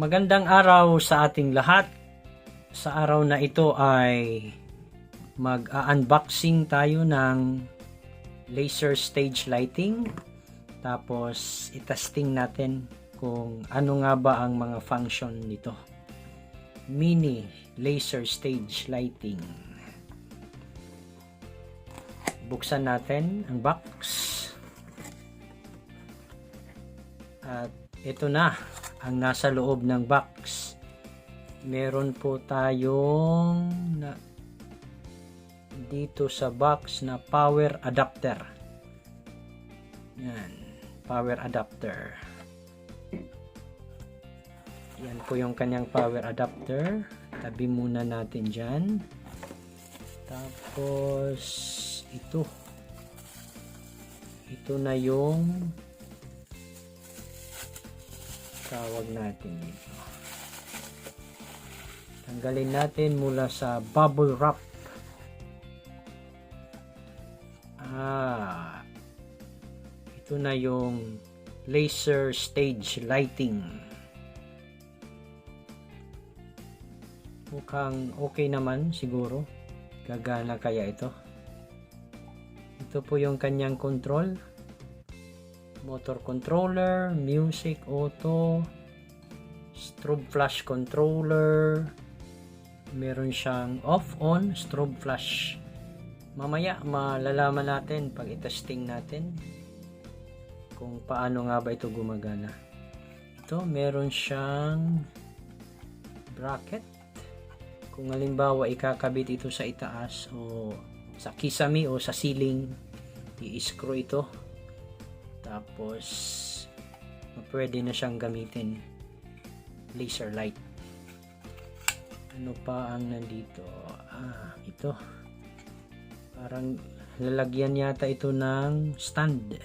Magandang araw sa ating lahat. Sa araw na ito ay mag-unboxing tayo ng laser stage lighting. Tapos itesting natin kung ano nga ba ang mga function nito. Mini laser stage lighting. Buksan natin ang box. At ito na ang nasa loob ng box. Meron po tayong dito sa box na power adapter. Yan, power adapter. Yan po yung kanyang power adapter. Tabi muna natin dyan. Tapos ito na yung tawag natin dito. Tanggalin natin mula sa bubble wrap. Ito na yung laser stage lighting. Mukhang okay naman siguro. Gagana kaya ito. Ito po yung kanyang control. Motor controller, music, auto, strobe flash controller. Meron siyang off-on strobe flash. Mamaya malalaman natin pag itesting natin kung paano nga ba ito gumagana. Ito meron siyang bracket. Kung halimbawa ikakabit ito sa itaas o sa kisame o sa ceiling, i-screw ito. Tapos pwede na siyang gamitin laser light. Ano pa ang nandito? Ito parang lalagyan yata ito ng stand.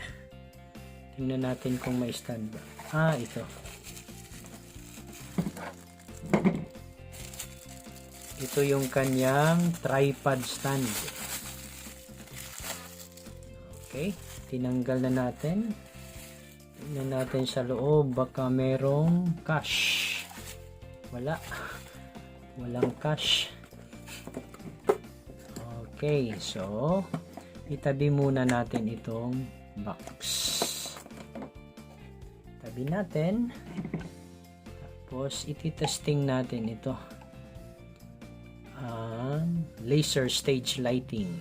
Tingnan natin kung may stand ba. Ito yung kanyang tripod stand. Okay, tinanggal na natin. Tingnan natin sa loob, baka merong cash. Walang cash. Okay, so itabi muna natin itong box. Tabi natin. Tapos ititesting natin ito. Ang laser stage lighting.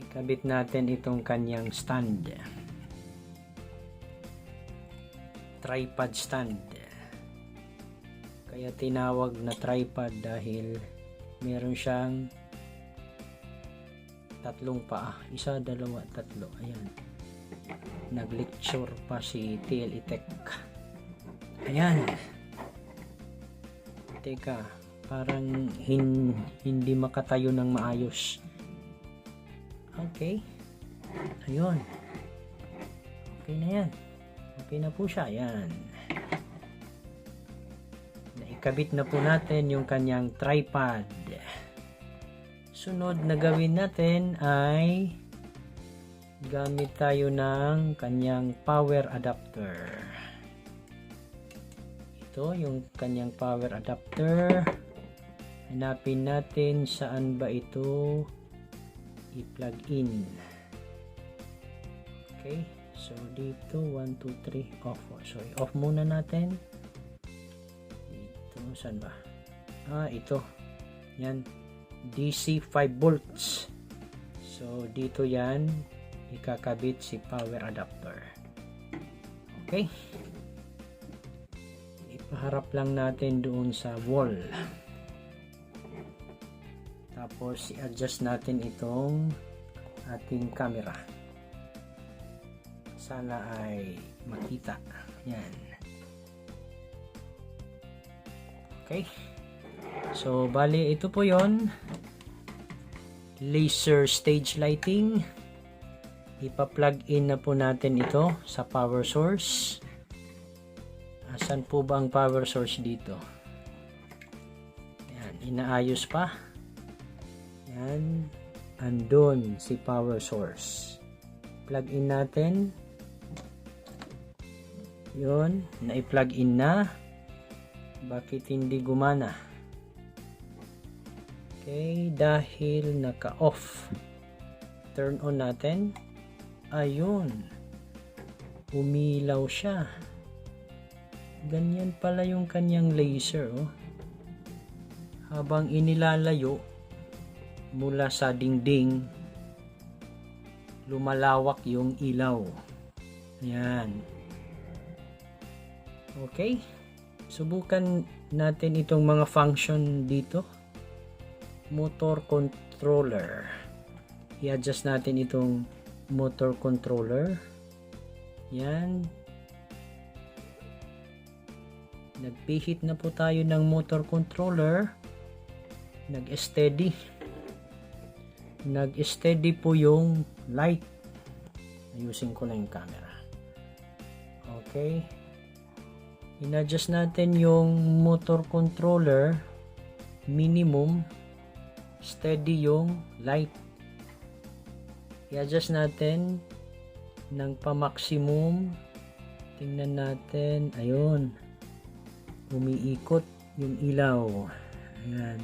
Ikabit natin itong kanyang stand. Tripod stand. Kaya tinawag na tripod dahil meron siyang tatlong paa. Isa, dalawa, tatlo. Ayan. Nag-lecture pa si TLE Tech. Ayan. Teka, parang hindi makatayo ng maayos. Okay. Ayun. Okay na yan. Okay na po siya. Ayan. Naikabit na po natin yung kanyang tripod. Sunod na gawin natin ay gamit tayo ng kanyang power adapter. Ito yung kanyang power adapter. Hanapin natin saan ba ito i-plug in. Okay, so dito 1, 2, 3 off. So i-off muna natin. Dito saan ba? Ito. Yan, DC 5 volts. So dito yan ikakabit si power adapter. Okay, ipaharap lang natin doon sa wall. Tapos i-adjust natin itong ating camera. Sana ay makita. Yan. Okay. So, bali ito po yon. Laser stage lighting. Ipa-plug in na po natin ito sa power source. Asan po ba ang power source dito? Yan. Inaayos pa. Yan, andun si power source. Plug in natin. Yun, na-plug in na. Bakit hindi gumana? Okay, dahil naka-off. Turn on natin. Ayun. Umilaw siya. Ganyan pala yung kanyang laser, oh. Habang inilalayo mula sa dingding, lumalawak yung ilaw. Ayan. Okay. Subukan natin itong mga function dito. Motor controller. I-adjust natin itong motor controller. Yan. Nagpihit na po tayo ng motor controller. Nag-steady. Nag-steady po yung light. Ayusin ko na yung camera. Okay. In-adjust natin yung motor controller. Minimum. Steady yung light. I-adjust natin ng pa-maximum. Tingnan natin. Ayun. Umiikot yung ilaw. Ayan.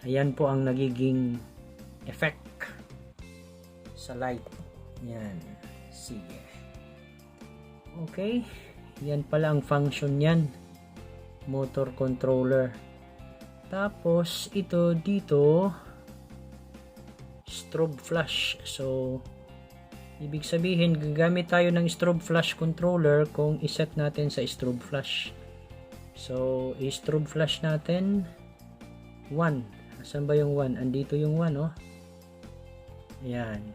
Ayan po ang nagiging effect sa light. Ayan. Sige. Okay. Yan pala ang function yan. Motor controller. Tapos ito dito strobe flash. So ibig sabihin gagamit tayo ng strobe flash controller kung iset natin sa strobe flash. So i-strobe flash natin 1. Asan ba yung 1? Andito yung 1, oh. Ayan.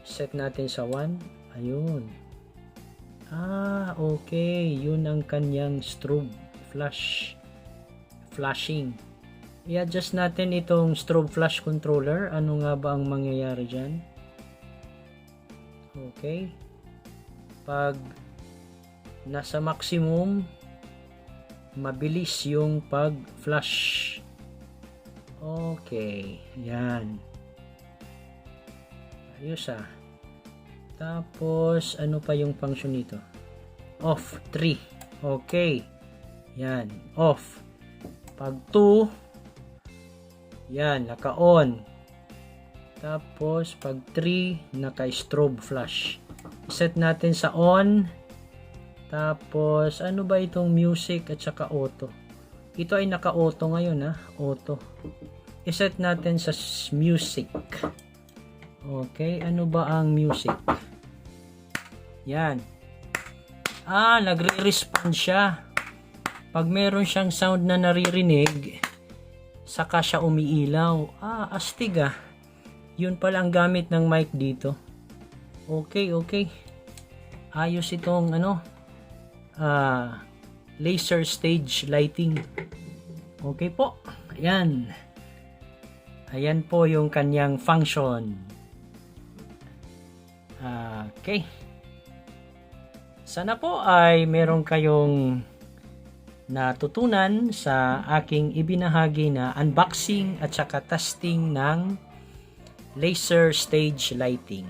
Set natin sa 1. Ayun. Okay. Yun ang kanyang strobe flash. Flashing. I-adjust natin itong strobe flash controller. Ano nga ba ang mangyayari dyan? Okay. Pag nasa maximum, mabilis yung pag-flash. Okay. Yan. Ayos ah. Tapos, ano pa yung function nito? Off. 3. Okay. Yan. Off. Pag 2, yan. Naka-on. Tapos, pag 3, naka-strobe flash. Set natin sa on. Tapos, ano ba itong music at saka auto? Ito ay naka-auto ngayon, ha? Auto. I-set natin sa music. Okay, ano ba ang music? Yan. Nagre-respond siya. Pag meron siyang sound na naririnig, saka siya umiilaw. Astig ah. Yun pala ang gamit ng mic dito. Okay. Ayos itong laser stage lighting. Okay po. Ayan. Ayan po yung kanyang function. Okay. Sana po ay meron kayong natutunan sa aking ibinahagi na unboxing at saka testing ng laser stage lighting.